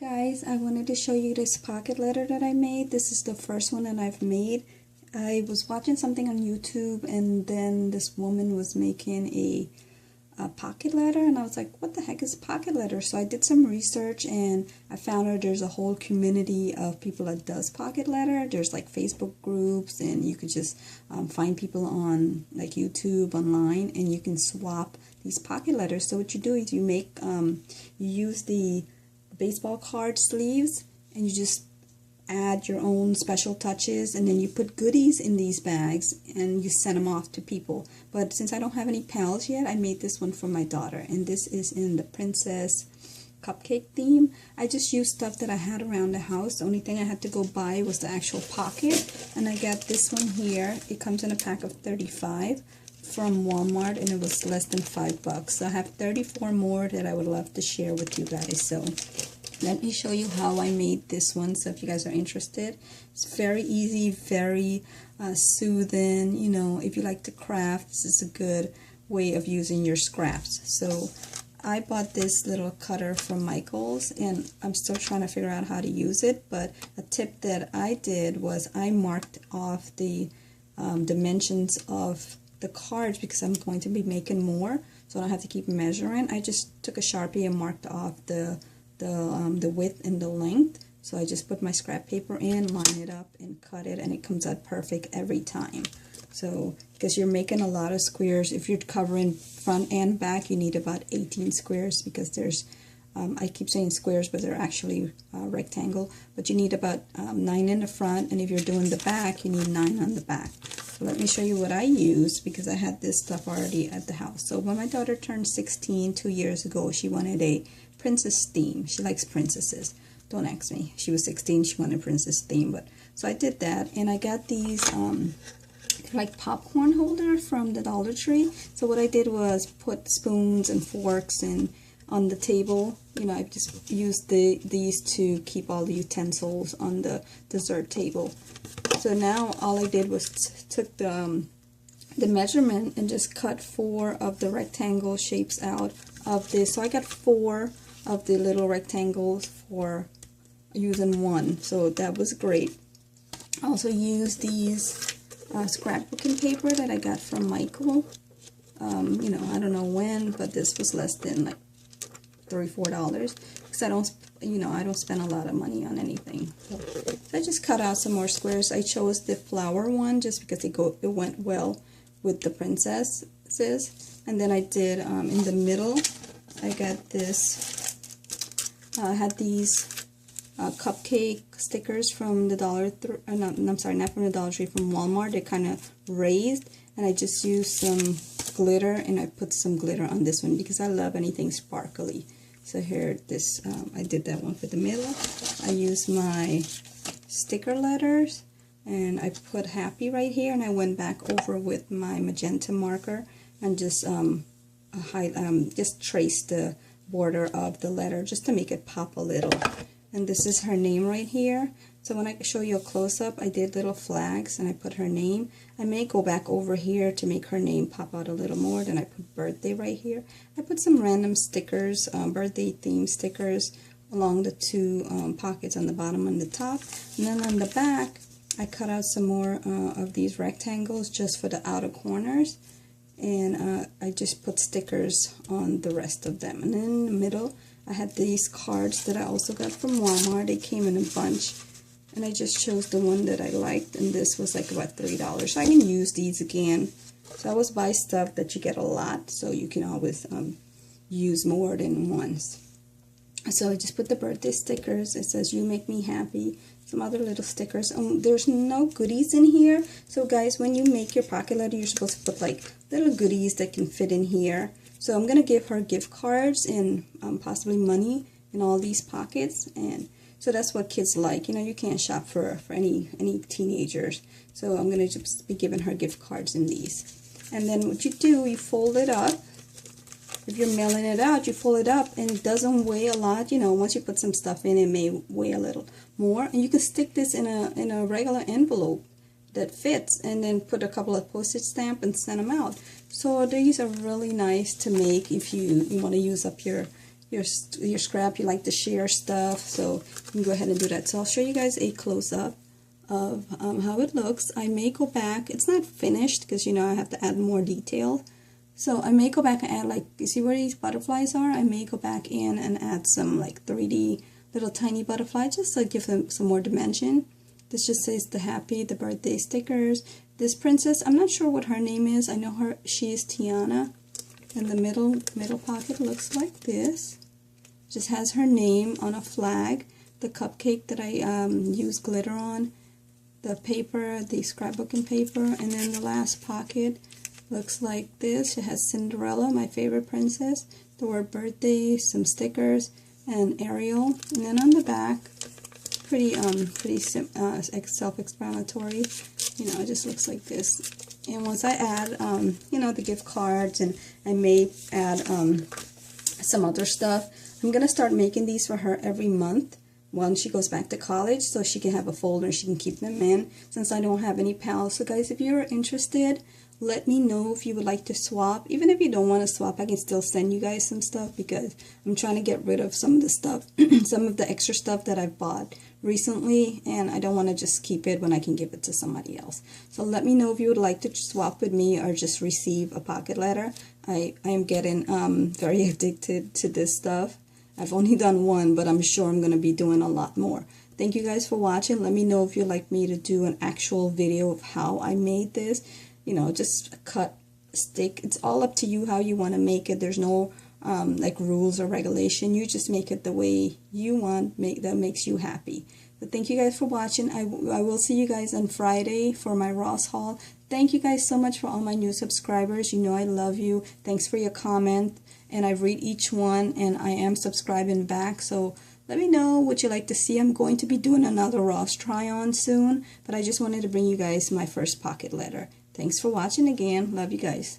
Guys, I wanted to show you this pocket letter that I made. This is the first one that I've made. I was watching something on YouTube and then this woman was making a pocket letter and I was like, what the heck is a pocket letter? So I did some research and I found out there's a whole community of people that does pocket letter. There's like Facebook groups and you could just find people on like YouTube online and you can swap these pocket letters. So what you do is you make, you use the baseball card sleeves and you just add your own special touches and then you put goodies in these bags and you send them off to people. But since I don't have any pals yet, I made this one for my daughter and this is in the princess cupcake theme. I just used stuff that I had around the house. The only thing I had to go buy was the actual pocket, and I got this one here. It comes in a pack of 35 from Walmart and it was less than $5. So I have 34 more that I would love to share with you guys. So let me show you how I made this one, so if you guys are interested. It's very easy, very soothing. You know, if you like to craft, this is a good way of using your scraps. So I bought this little cutter from Michaels and I'm still trying to figure out how to use it, but a tip that I did was I marked off the dimensions of the cards because I'm going to be making more, so I don't have to keep measuring. I just took a Sharpie and marked off the width and the length. So I just put my scrap paper in, line it up, and cut it, and it comes out perfect every time. So because you're making a lot of squares, if you're covering front and back, you need about 18 squares because there's I keep saying squares, but they're actually rectangle. But you need about 9 in the front, and if you're doing the back, you need 9 on the back. So let me show you what I used because I had this stuff already at the house. So when my daughter turned 16 2 years ago, she wanted a princess theme. She likes princesses. Don't ask me. She was 16, she wanted a princess theme. But so I did that, and I got these like popcorn holder from the Dollar Tree. So what I did was put spoons and forks and on the table. You know, I just used these to keep all the utensils on the dessert table. So now all I did was took the measurement and just cut 4 of the rectangle shapes out of this. So I got 4 of the little rectangles for using 1. So that was great. I also used these scrapbooking paper that I got from Michael. You know, I don't know when, but this was less than like $3-4 because I don't, you know, I don't spend a lot of money on anything. So I just cut out some more squares. I chose the flower one just because it went well with the princesses. And then I did in the middle, I got this. I had these cupcake stickers from the I'm sorry, not from the Dollar Tree, from Walmart. They're kind of raised, and I just used some glitter, and I put some glitter on this one because I love anything sparkly. So here, this I did that one for the middle. I used my sticker letters, and I put happy right here, and I went back over with my magenta marker and just just traced the border of the letter just to make it pop a little. And this is her name right here. So when I show you a close-up, I did little flags and I put her name. I may go back over here to make her name pop out a little more. Then I put birthday right here. I put some random stickers, birthday theme stickers along the 2 pockets on the bottom and the top. And then on the back, I cut out some more of these rectangles just for the outer corners. And I just put stickers on the rest of them. And then in the middle, I had these cards that I also got from Walmart. They came in a bunch, and I just chose the one that I liked, and this was like about $3. So I can use these again. So I always buy stuff that you get a lot, so you can always use more than once. So I just put the birthday stickers. It says, "You make me happy." Some other little stickers. There's no goodies in here. So guys, when you make your pocket letter, you're supposed to put like little goodies that can fit in here. So I'm going to give her gift cards and possibly money in all these pockets. And so that's what kids like. You know, you can't shop for any teenagers. So I'm going to just be giving her gift cards in these. And then what you do, you fold it up. If you're mailing it out, you fold it up and it doesn't weigh a lot. You know, once you put some stuff in, it may weigh a little more. And you can stick this in a regular envelope that fits, and then put a couple of postage stamps and send them out. So these are really nice to make if you want to use up your your scrap, you like to share stuff, so you can go ahead and do that. So I'll show you guys a close-up of how it looks. I may go back, it's not finished because you know I have to add more detail, so I may go back and add, like, you see where these butterflies are? I may go back in and add some like 3D little tiny butterflies just to give them some more dimension. This just says the birthday stickers. This princess, I'm not sure what her name is. I know she is Tiana. And the middle pocket looks like this. Just has her name on a flag. The cupcake that I use glitter on. The paper, the scrapbooking paper. And then the last pocket looks like this. It has Cinderella, my favorite princess. The word birthday, some stickers, and Ariel. And then on the back, pretty self-explanatory. You know, it just looks like this. And once I add, you know, the gift cards, and I may add some other stuff, I'm going to start making these for her every month when she goes back to college, so she can have a folder and she can keep them in, since I don't have any pals. So guys, if you're interested, let me know if you would like to swap. Even if you don't want to swap, I can still send you guys some stuff, because I'm trying to get rid of some of the stuff, some of the extra stuff that I've bought recently, and I don't want to just keep it when I can give it to somebody else. So let me know if you would like to swap with me or just receive a pocket letter. I am getting very addicted to this stuff. I've only done one, but I'm sure I'm going to be doing a lot more. Thank you guys for watching. Let me know if you'd like me to do an actual video of how I made this. You know, just cut, stick. It's all up to you how you want to make it. There's no like rules or regulation. You just make it the way you want, that makes you happy. But thank you guys for watching. I will see you guys on Friday for my Ross haul. Thank you guys so much for all my new subscribers. You know I love you. Thanks for your comment. And I read each one, and I am subscribing back. So let me know what you like to see. I'm going to be doing another Ross try-on soon, but I just wanted to bring you guys my first pocket letter. Thanks for watching again. Love you guys.